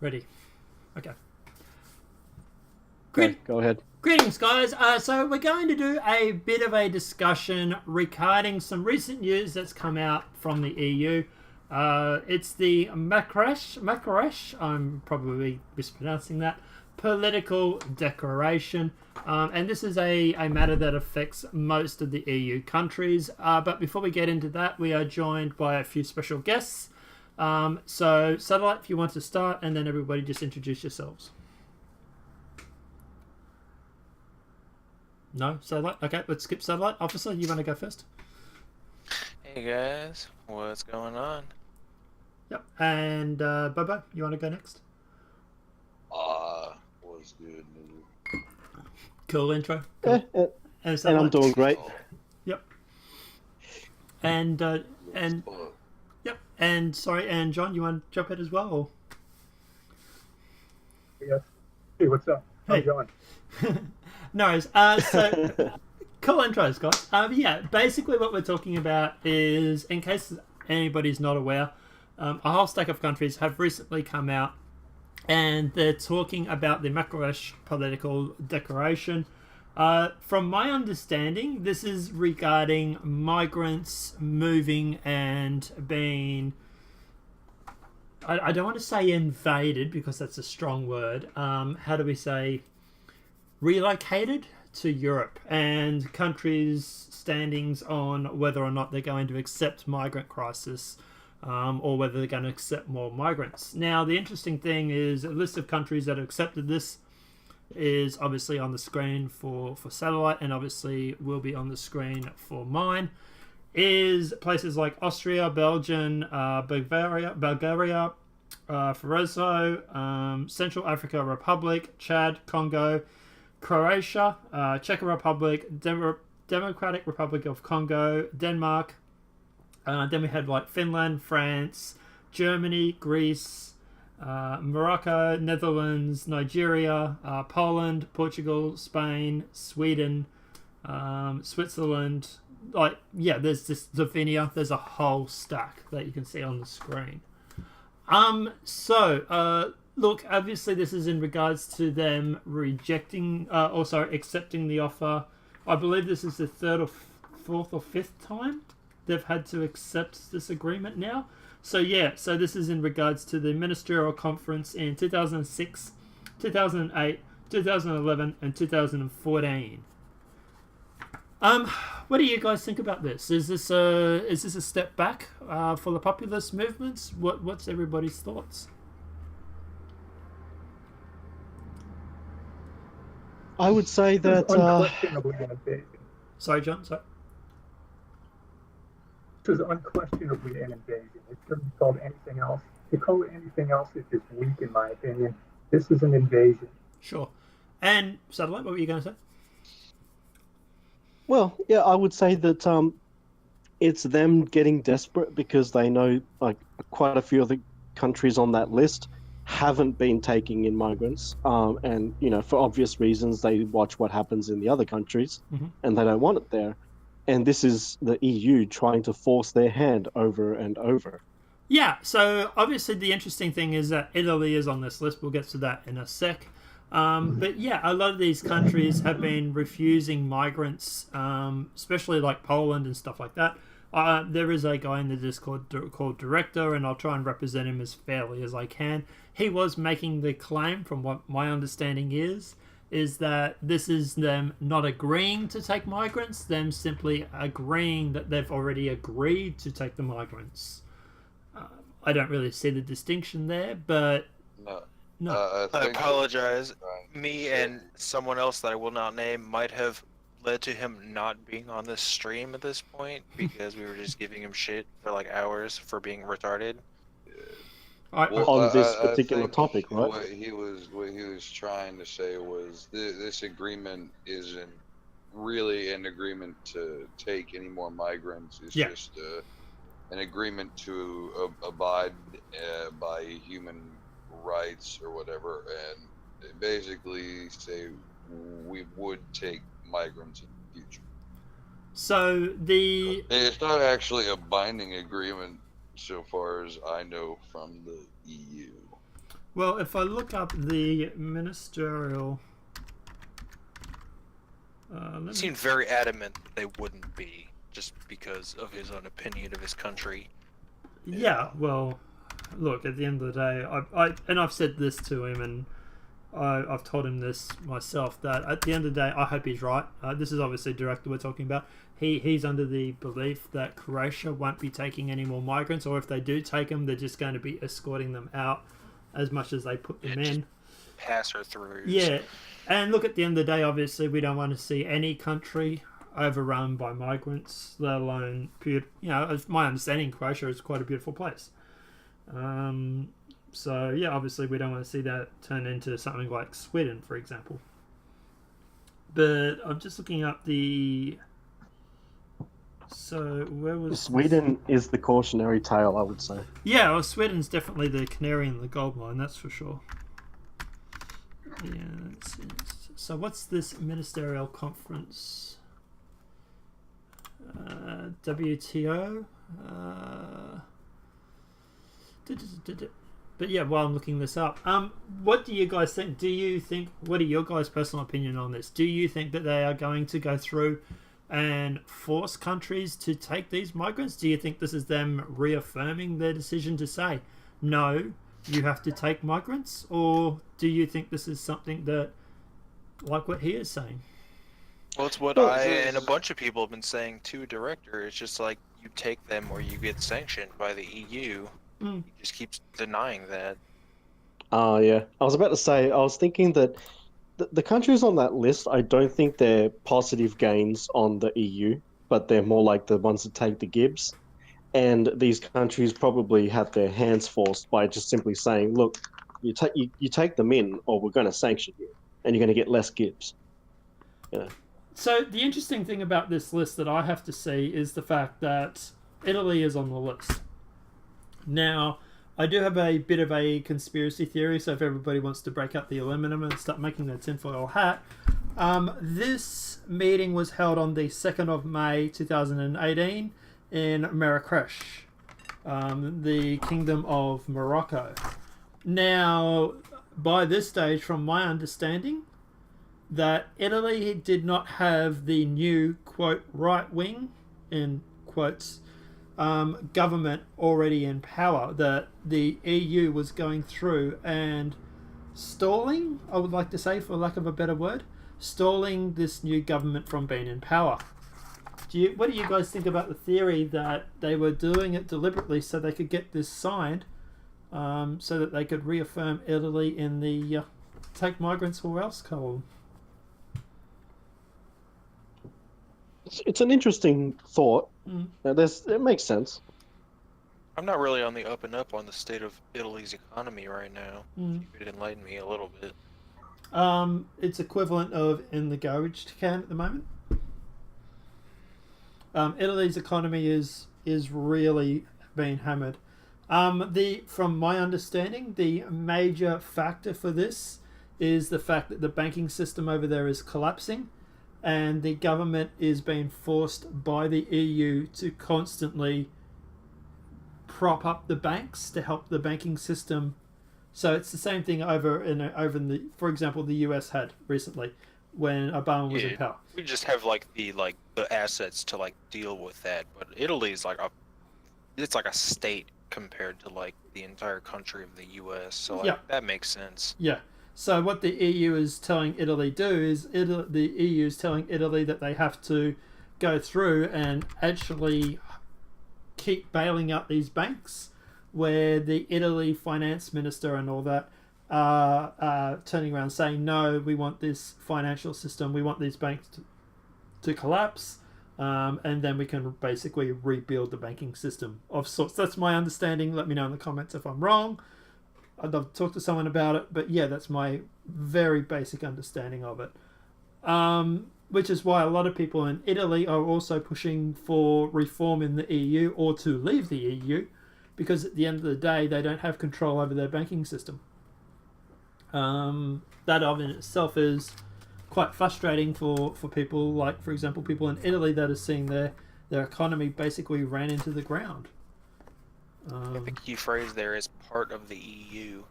Ready. Okay. Okay, go ahead. Greetings, guys. So we're going to do a bit of a discussion regarding some recent news that's come out from the EU. It's the Marrakesh, I'm probably mispronouncing that, Political Declaration. And this is a matter that affects most of the EU countries. But before we get into that, we are joined by a few special guests. So, Satellite, if you want to start, and then everybody just introduce yourselves. No? Satellite? Okay, let's skip Satellite. Officer, you want to go first? Hey guys, what's going on? Yep. And Bobo, you want to go next? Was good. Cool intro. Cool. And I'm doing great. Yep. And yep. And sorry, and John, you want to jump in as well? Or? Yes. Hey, what's up? Hey. How's it going? No worries. So cool intros, guys. Yeah, basically what we're talking about is, in case anybody's not aware, a whole stack of countries have recently come out and they're talking about the Marrakesh Political Declaration. From my understanding, this is regarding migrants moving and being, I don't want to say invaded because that's a strong word. How do we say relocated to Europe, and countries' standings on whether or not they're going to accept migrant crisis or whether they're going to accept more migrants. Now, the interesting thing is a list of countries that have accepted this is obviously on the screen for Satellite, and obviously will be on the screen for mine, is places like Austria, Belgium, Bulgaria, Faroe, Central Africa Republic, Chad, Congo, Croatia, Czech Republic, Democratic Republic of Congo, Denmark. Then we had like Finland, France, Germany, Greece, Morocco, Netherlands, Nigeria, Poland, Portugal, Spain, Sweden, Switzerland. Like, yeah, there's this Slovenia. There's a whole stack that you can see on the screen. Look, obviously this is in regards to them accepting the offer. I believe this is the third or fourth or fifth time they've had to accept this agreement now. So this is in regards to the ministerial conference in 2006, 2008, 2011, and 2014. What do you guys think about this? Is this a step back for the populist movements? What's everybody's thoughts? I would say that unquestionably an invasion. Sorry, John. Sorry. This is unquestionably an invasion. It shouldn't be called anything else. To call it anything else is just weak, in my opinion. This is an invasion. Sure. And Satellite, what were you going to say? Well, yeah, I would say that it's them getting desperate because they know like quite a few of the countries on that list haven't been taking in migrants, and for obvious reasons they watch what happens in the other countries, and they don't want it there. And this is the EU trying to force their hand over and over. Yeah, so obviously the interesting thing is that Italy is on this list. We'll get to that in a sec. But yeah, a lot of these countries have been refusing migrants, especially like Poland and stuff like that. There is a guy in the Discord called Director, and I'll try and represent him as fairly as I can. He was making the claim, from what my understanding is that this is them not agreeing to take migrants, them simply agreeing that they've already agreed to take the migrants. I don't really see the distinction there, but... No. I apologize. Me and someone else that I will not name might have led to him not being on this stream at this point because we were just giving him shit for like hours for being retarded. On this particular topic, right? What he was trying to say was this agreement isn't really an agreement to take any more migrants. It's just an agreement to abide by human rights or whatever, and basically say we would take migrants in the future. So it's not actually a binding agreement so far as I know from the EU. Well, if I look up the ministerial... He seemed very adamant that they wouldn't be, just because of his own opinion of his country. Yeah, well, look, at the end of the day, I've said this to him, and I've told him this myself, that at the end of the day, I hope he's right. This is obviously directly we're talking about. He's under the belief that Croatia won't be taking any more migrants, or if they do take them, they're just going to be escorting them out as much as they put them in. Pass her through. Yeah, and look, at the end of the day, obviously, we don't want to see any country overrun by migrants, let alone, as my understanding, Croatia is quite a beautiful place. So, yeah, obviously, we don't want to see that turn into something like Sweden, for example. But I'm just looking up the... So, where was... Sweden is the cautionary tale, I would say. Yeah, well, Sweden's definitely the canary in the gold mine, that's for sure. Yeah, let's see. So, what's this ministerial conference? WTO? But yeah, while I'm looking this up, what do you guys think? What are your guys' personal opinion on this? Do you think that they are going to go through and force countries to take these migrants? Do you think this is them reaffirming their decision to say, no, you have to take migrants? Or do you think this is something that, like what he is saying? Well, it's what I and a bunch of people have been saying too, Director. It's just like, you take them or you get sanctioned by the EU. He just keeps denying that. Yeah. I was about to say, I was thinking that the countries on that list, I don't think they're positive gains on the EU, but they're more like the ones that take the Gibbs. And these countries probably have their hands forced by just simply saying, look, you take them in or we're going to sanction you and you're going to get less Gibbs. Yeah. So the interesting thing about this list that I have to see is the fact that Italy is on the list. Now, I do have a bit of a conspiracy theory, so if everybody wants to break up the aluminum and start making their tinfoil hat, this meeting was held on the 2nd of May 2018 in Marrakesh, the Kingdom of Morocco. Now, by this stage, from my understanding, that Italy did not have the new, quote, right wing, in quotes, government already in power, that the EU was going through and stalling, I would like to say, for lack of a better word, stalling this new government from being in power. What do you guys think about the theory that they were doing it deliberately so they could get this signed, so that they could reaffirm Italy in the take migrants or else column? It's an interesting thought. It makes sense. I'm not really on the up and up on the state of Italy's economy right now. If you could enlighten me a little bit. It's equivalent of in the garbage can at the moment. Italy's economy is really being hammered. From my understanding, the major factor for this is the fact that the banking system over there is collapsing, and the government is being forced by the EU to constantly prop up the banks to help the banking system. So it's the same thing over in the, for example, the US had recently when Obama was in power. We just have the assets to deal with that, but Italy is it's like a state compared to the entire country of the US. So that makes sense. Yeah. So what the EU is telling Italy is the EU is telling Italy that they have to go through and actually keep bailing out these banks, where the Italy finance minister and all that are turning around saying, no, we want this financial system, we want these banks to collapse, and then we can basically rebuild the banking system of sorts. That's my understanding. Let me know in the comments if I'm wrong. I'd love to talk to someone about it, but yeah, that's my very basic understanding of it. Which is why a lot of people in Italy are also pushing for reform in the EU or to leave the EU, because at the end of the day, they don't have control over their banking system. That of in itself is quite frustrating for people, like, for example, people in Italy that are seeing their economy basically ran into the ground. The key phrase there is part of the EU.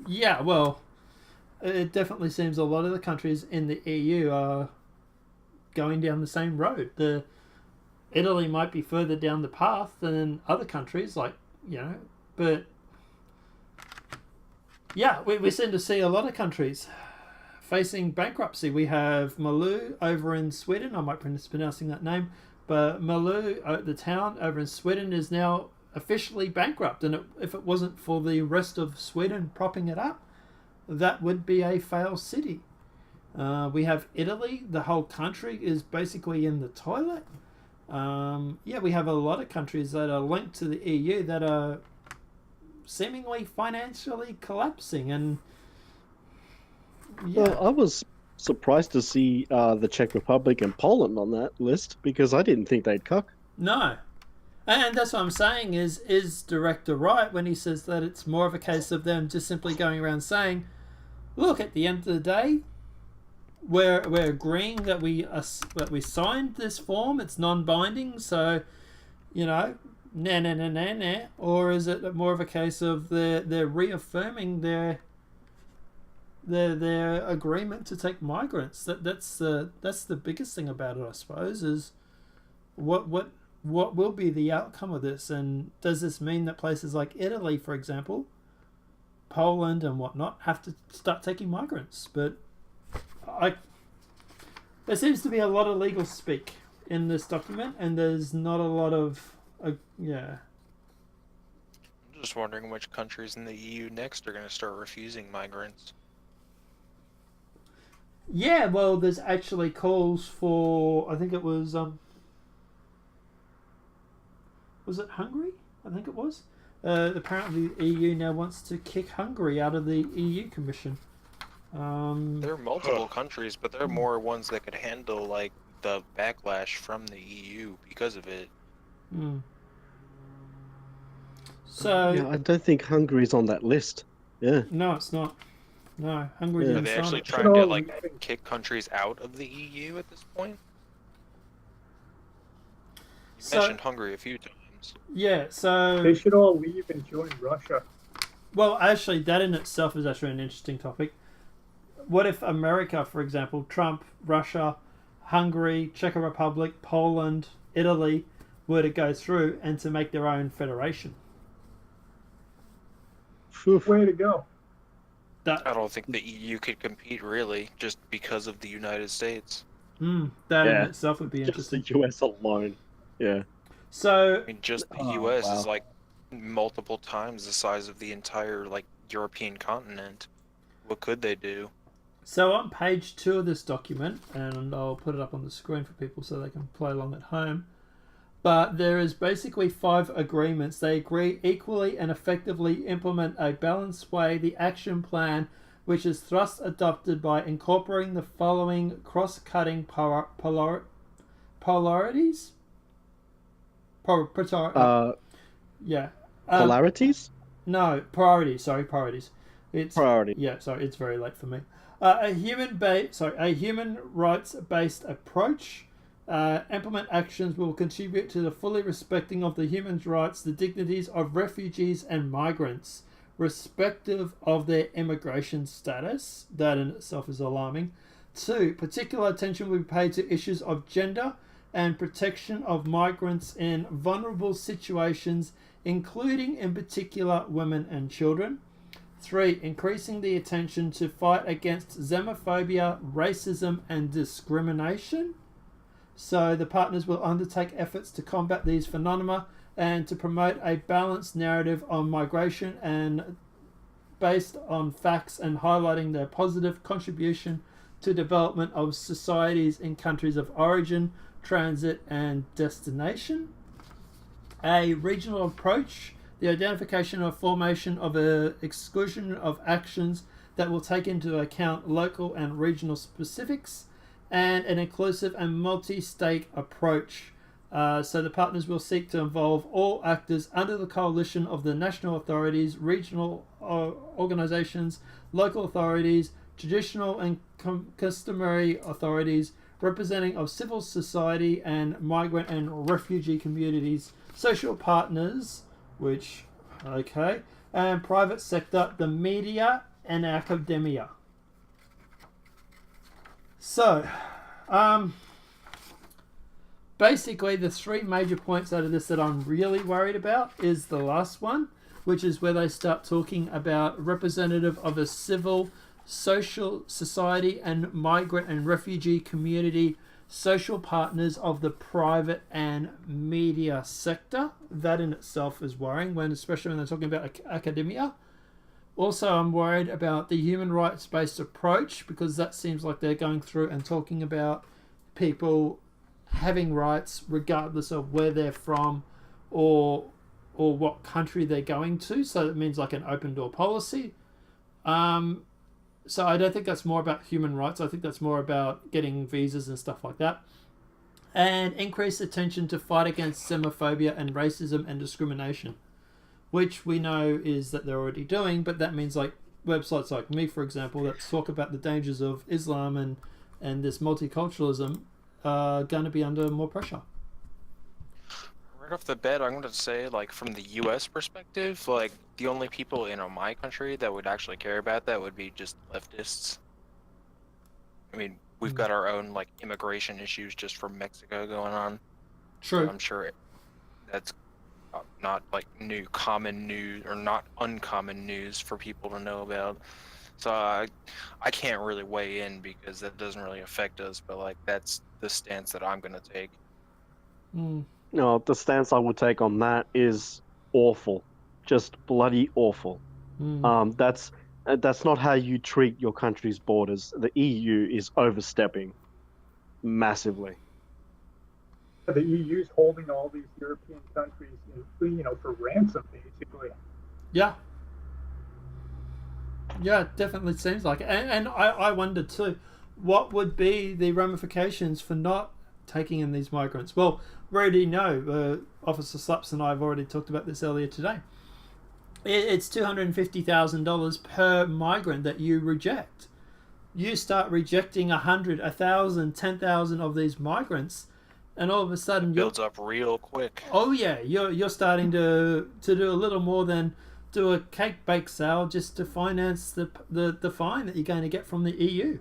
Yeah, well, it definitely seems a lot of the countries in the EU are going down the same road. Italy might be further down the path than other countries, but yeah, we seem to see a lot of countries facing bankruptcy. We have Malou over in Sweden. I might be mispronouncing that name, but Malou, the town over in Sweden, is now officially bankrupt. And if it wasn't for the rest of Sweden propping it up, that would be a failed city. We have Italy. The whole country is basically in the toilet. We have a lot of countries that are linked to the EU that are seemingly financially collapsing. And yeah. Well, I was surprised to see the Czech Republic and Poland on that list because I didn't think they'd cock. No. And that's what I'm saying is director right when he says that it's more of a case of them just simply going around saying, look, at the end of the day, we're agreeing that we signed this form. It's non-binding, so nah. Or is it more of a case of they're reaffirming their agreement to take migrants? That's the biggest thing about it, I suppose, is what will be the outcome of this, and does this mean that places like Italy, for example, Poland and whatnot, have to start taking migrants? But there seems to be a lot of legal speak in this document, and there's not a lot of I'm just wondering which countries in the EU next are going to start refusing migrants. Yeah, well, there's actually calls for, I think it was it Hungary? I think it was. Apparently the EU now wants to kick Hungary out of the EU Commission. There are multiple countries, but there are more ones that could handle like the backlash from the EU because of it. So yeah, I don't think Hungary's on that list. Yeah. No, it's not. No, Hungary Yeah. Are didn't they sign actually it. trying to like kick countries out of the EU at this point? You mentioned Hungary a few times. Yeah, so They should all leave and join Russia. well, actually, that in itself is actually an interesting topic. What if America, for example, Trump, Russia, Hungary, Czech Republic, Poland, Italy, were to go through and to make their own federation? Way to go. I don't think the EU could compete really, just because of the United States. That in itself would be Just interesting. the US alone. Yeah. So I mean, just the US is like multiple times the size of the entire like European continent. What could they do? So on page 2 of this document, and I'll put it up on the screen for people so they can play along at home, but there is basically 5 agreements. They agree equally and effectively implement a balanced way the action plan, which is thrust adopted by incorporating the following cross-cutting polarities. Polarities? No, priorities. Sorry, priorities. It's Priority. Yeah, sorry, it's very late for me. A human rights-based approach. Implement actions will contribute to the fully respecting of the human rights, the dignities of refugees and migrants, respective of their immigration status. That in itself is alarming. 2. Particular attention will be paid to issues of gender and protection of migrants in vulnerable situations, including in particular women and children. 3. Increasing the attention to fight against xenophobia, racism and discrimination. So the partners will undertake efforts to combat these phenomena and to promote a balanced narrative on migration and based on facts and highlighting their positive contribution to development of societies in countries of origin, transit and destination. A regional approach, the identification or formation of an exclusion of actions that will take into account local and regional specifics, and an inclusive and multi-state approach. So the partners will seek to involve all actors under the coalition of the national authorities, regional organizations, local authorities, traditional and customary authorities, representing of civil society and migrant and refugee communities, social partners, which, and private sector, the media, and academia. So, basically, the three major points out of this that I'm really worried about is the last one, which is where they start talking about representative of a civil, social society and migrant and refugee community, social partners of the private and media sector. That in itself is worrying, especially when they're talking about academia. Also, I'm worried about the human rights-based approach, because that seems like they're going through and talking about people having rights regardless of where they're from or what country they're going to. So that means like an open door policy. So I don't think that's more about human rights. I think that's more about getting visas and stuff like that. And increase attention to fight against xenophobia and racism and discrimination, which we know is that they're already doing, but that means like websites like me, for example, that talk about the dangers of Islam and this multiculturalism are going to be under more pressure. Right off the bat, I'm going to say, like, from the U.S. perspective, like, the only people in my country that would actually care about that would be just leftists. I mean, we've got our own, like, immigration issues just from Mexico going on. True. So I'm sure that's not, like, common news, or not uncommon news for people to know about. So I can't really weigh in because that doesn't really affect us, but, like, that's the stance that I'm going to take. No, the stance I would take on that is awful, just bloody awful. That's not how you treat your country's borders. The EU is overstepping massively. The EU's holding all these European countries, for ransom, basically. Yeah. Yeah, it definitely seems like it. And I wonder too, what would be the ramifications for not taking in these migrants? Well, we already know, Officer Slaps and I have already talked about this earlier today. It's $250,000 per migrant that you reject. You start rejecting 100, 1,000, 10,000 of these migrants, and all of a sudden builds up real quick. Oh yeah, you're starting to do a little more than do a cake bake sale just to finance the fine that you're going to get from the EU.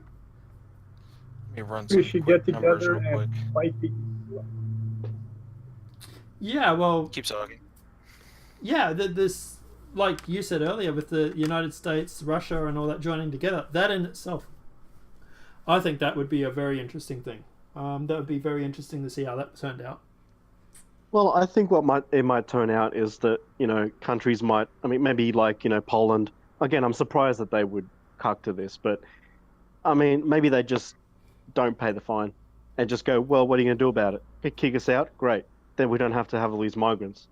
We should get together and fight the EU. Yeah, well, keep talking. Yeah, this, like you said earlier, with the United States, Russia, and all that joining together, that in itself, I think that would be a very interesting thing. That would be very interesting to see how that turned out. Well, I think what it might turn out is that, countries might, maybe like, Poland. Again, I'm surprised that they would cuck to this, but maybe they just don't pay the fine and just go, well, what are you going to do about it? Kick us out? Great. Then we don't have to have all these migrants.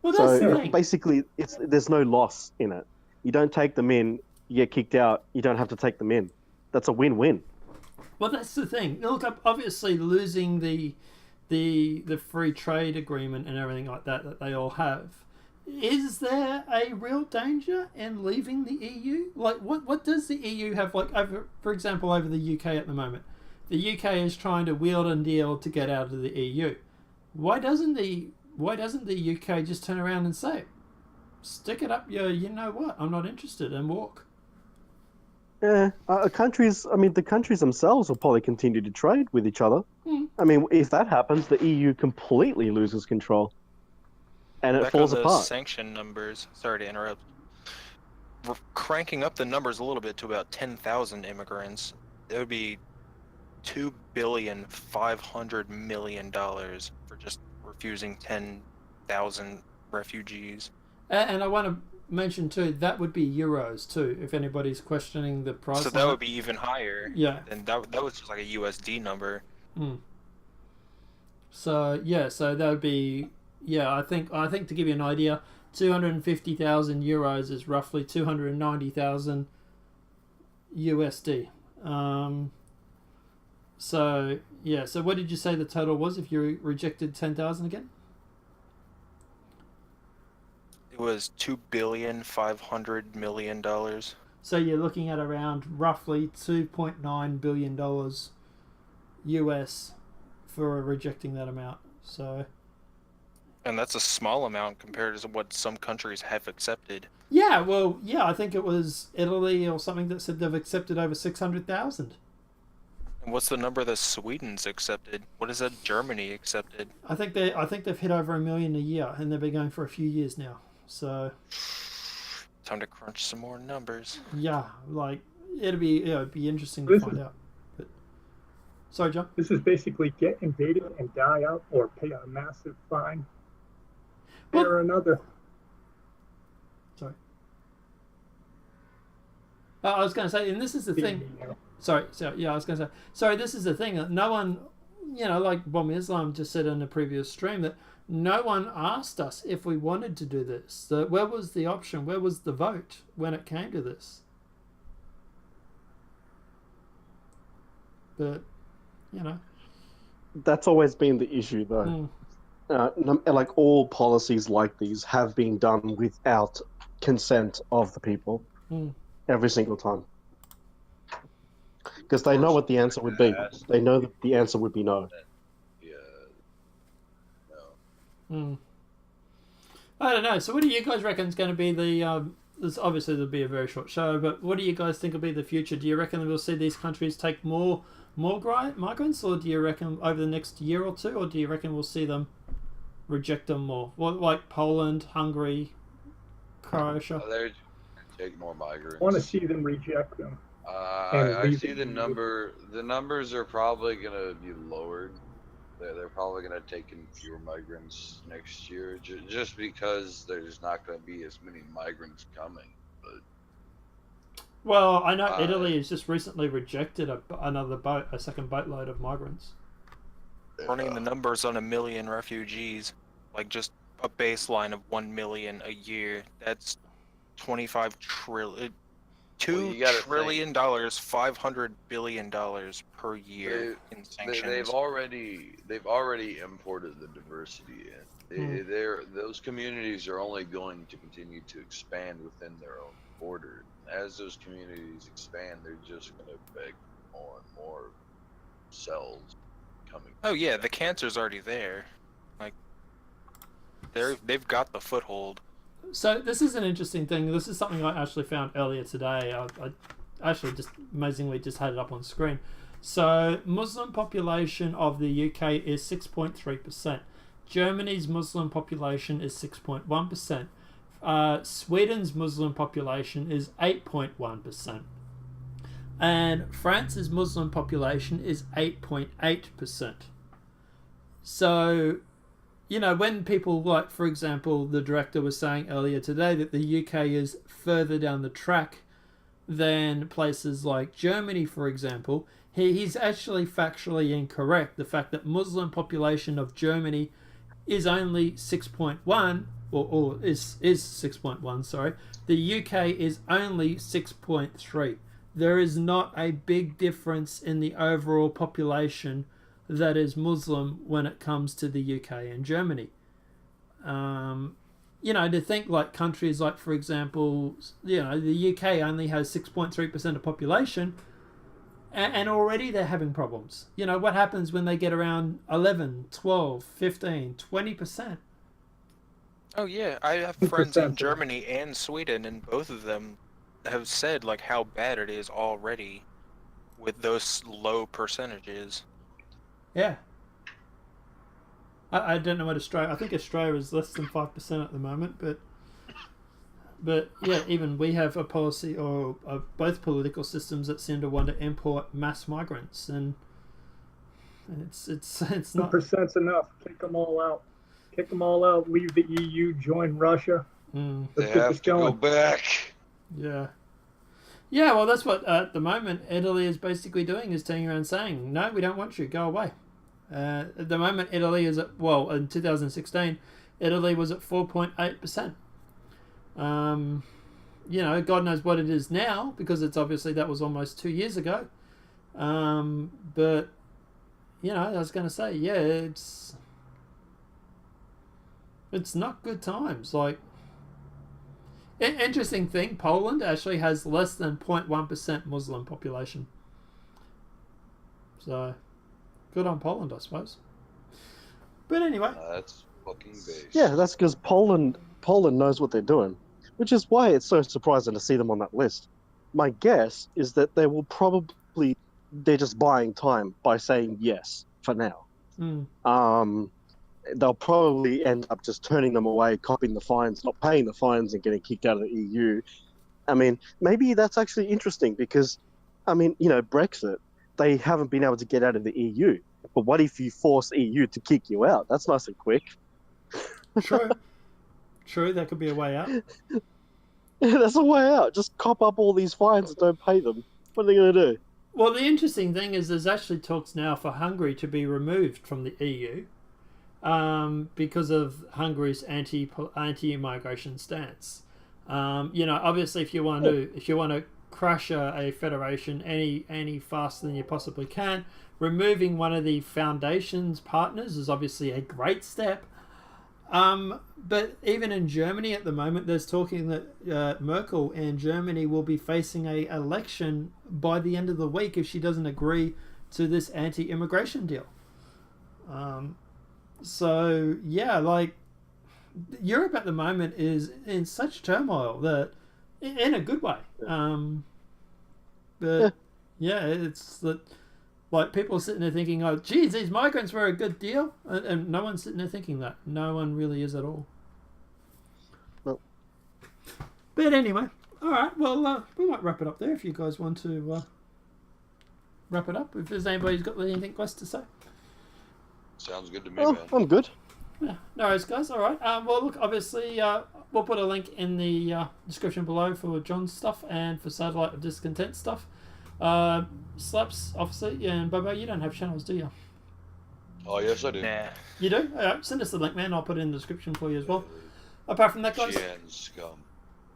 Well, that's the thing. Basically, there's no loss in it. You don't take them in, you get kicked out, you don't have to take them in. That's a win-win. Well, that's the thing. Look, obviously losing the free trade agreement and everything like that they all have. Is there a real danger in leaving the EU? Like, what does the EU have? Like, for example, over the UK at the moment, the UK is trying to wheel and deal to get out of the EU. Why doesn't the UK just turn around and say, stick it up, you know what, I'm not interested, and walk? Yeah, the countries themselves will probably continue to trade with each other. If that happens, the EU completely loses control, and it falls apart. Sanction numbers. Sorry to interrupt. We're cranking up the numbers a little bit to about 10,000 immigrants. It would be $2,500,000,000 for just refusing 10,000 refugees. And I want to mention too, that would be euros too, if anybody's questioning the price. So that would be even higher. Yeah. And that was just like a USD number. So that would be, I think to give you an idea, 250,000 euros is roughly 290,000 USD. So what did you say the total was if you rejected 10,000 again? It was $2,500,000,000. So you're looking at around roughly $2.9 billion US for rejecting that amount. So And that's a small amount compared to what some countries have accepted. Yeah, well, yeah, I think it was Italy or something that said they've accepted over 600,000. And what's the number that Sweden's accepted? What is that Germany accepted? I think they've hit over 1 million a year, and they've been going for a few years now. So Time to crunch some more numbers. yeah, like it'd be interesting to find out. But sorry, John. This is basically get invaded and die out, or pay a massive fine. Or another. Sorry. I was going to say, and this is the thing. Sorry, yeah, I was going to say. Sorry, this is the thing that no one, like Bomb Islam just said in a previous stream, that no one asked us if we wanted to do this. Where was the option? Where was the vote when it came to this? But, That's always been the issue, though. Like all policies like these have been done without consent of the people every single time. Because they know what the answer would be. They know that the answer would be no. Yeah. No. I don't know. So what do you guys reckon is going to be the... this obviously there'll be a very short show, but what do you guys think will be the future? Do you reckon that we'll see these countries take more migrants, or do you reckon over the next year or two, or do you reckon we'll see them reject them more? What, like Poland, Hungary, Croatia? They're take more migrants. I want to see them reject them. I see the number. The numbers are probably going to be lowered. They're probably going to take in fewer migrants next year, just because there's not going to be as many migrants coming. But well, I know Italy has just recently rejected a second boatload of migrants. Running the numbers on 1 million refugees, like just a baseline of 1 million a year, that's 25 trillion. $2 trillion, $500 billion per year in sanctions. They've already imported the diversity in. Those communities are only going to continue to expand within their own border. As those communities expand, they're just going to beg more and more cells coming. Oh yeah, the cancer's already there. Like they've got the foothold. So this is an interesting thing. This is something I actually found earlier today. I actually just amazingly just had it up on screen. So Muslim population of the UK is 6.3%. Germany's Muslim population is 6.1%. Sweden's Muslim population is 8.1%. And France's Muslim population is 8.8%. So, when people like, for example, the director was saying earlier today that the UK is further down the track than places like Germany, for example, he's actually factually incorrect. The fact that Muslim population of Germany is only 6.1, or is 6.1, sorry. The UK is only 6.3. There is not a big difference in the overall population that is Muslim when it comes to the UK and Germany. To think like countries like, for example, the UK only has 6.3% of population, and already they're having problems. What happens when they get around 11, 12, 15, 20%? Oh yeah, I have friends in Germany and Sweden, and both of them have said like how bad it is already with those low percentages. Yeah. I don't know what Australia... I think Australia is less than 5% at the moment, but yeah, even we have a policy, or both political systems that seem to want to import mass migrants, and it's not... 2%'s enough. Kick them all out. Kick them all out. Leave the EU. Join Russia. They have to go back. Yeah. Yeah, well, that's what at the moment Italy is basically doing, is turning around saying, no, we don't want you, go away. At the moment, Italy is at, well, in 2016, Italy was at 4.8%. God knows what it is now, because it's obviously, that was almost 2 years ago. But, I was going to say, yeah, it's not good times. Like, interesting thing, Poland actually has less than 0.1% Muslim population. So, good on Poland, I suppose. But anyway. fucking base. Yeah, that's because Poland knows what they're doing, which is why it's so surprising to see them on that list. My guess is that they will probably they're just buying time by saying yes for now. They'll probably end up just turning them away, copying the fines, not paying the fines, and getting kicked out of the EU. I mean, maybe that's actually interesting because, I mean, you know, Brexit, they haven't been able to get out of the EU. But what if you force EU to kick you out? That's nice and quick. True, that could be a way out. That's a way out. Just cop up all these fines and don't pay them. What are they going to do? Well, the interesting thing is there's actually talks now for Hungary to be removed from the EU because of Hungary's anti-immigration stance. You know, obviously, if you want to crush a federation any faster than you possibly can, removing one of the foundation's partners is obviously a great step. But even in Germany at the moment, there's talking that Merkel in Germany will be facing an election by the end of the week if she doesn't agree to this anti-immigration deal. So yeah, like Europe at the moment is in such turmoil that, in a good way. But yeah, it's that. Like, people are sitting there thinking, oh, geez, these migrants were a good deal. And no one's sitting there thinking that. No one really is at all. No. But anyway, all right. Well, we might wrap it up there if you guys want to wrap it up. If there's anybody who's got anything else to say. Sounds good to me, man. I'm good. Yeah, no worries, guys. All right. Well, look, obviously, we'll put a link in the description below for John's stuff and for Satellite of Discontent stuff. Slaps, obviously, and Bobo, you don't have channels, do you? Oh, yes, I do. Nah. You do? Alright, send us the link, man. I'll put it in the description for you as well. Apart from that, guys. Scum.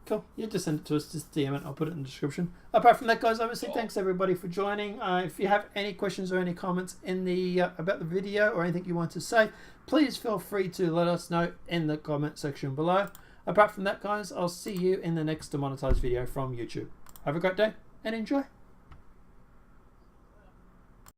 Cool. You just send it to us, just DM it. I'll put it in the description. Apart from that, guys, obviously, thanks everybody for joining. If you have any questions or any comments in the about the video or anything you want to say, please feel free to let us know in the comment section below. Apart from that, guys, I'll see you in the next demonetized video from YouTube. Have a great day and enjoy.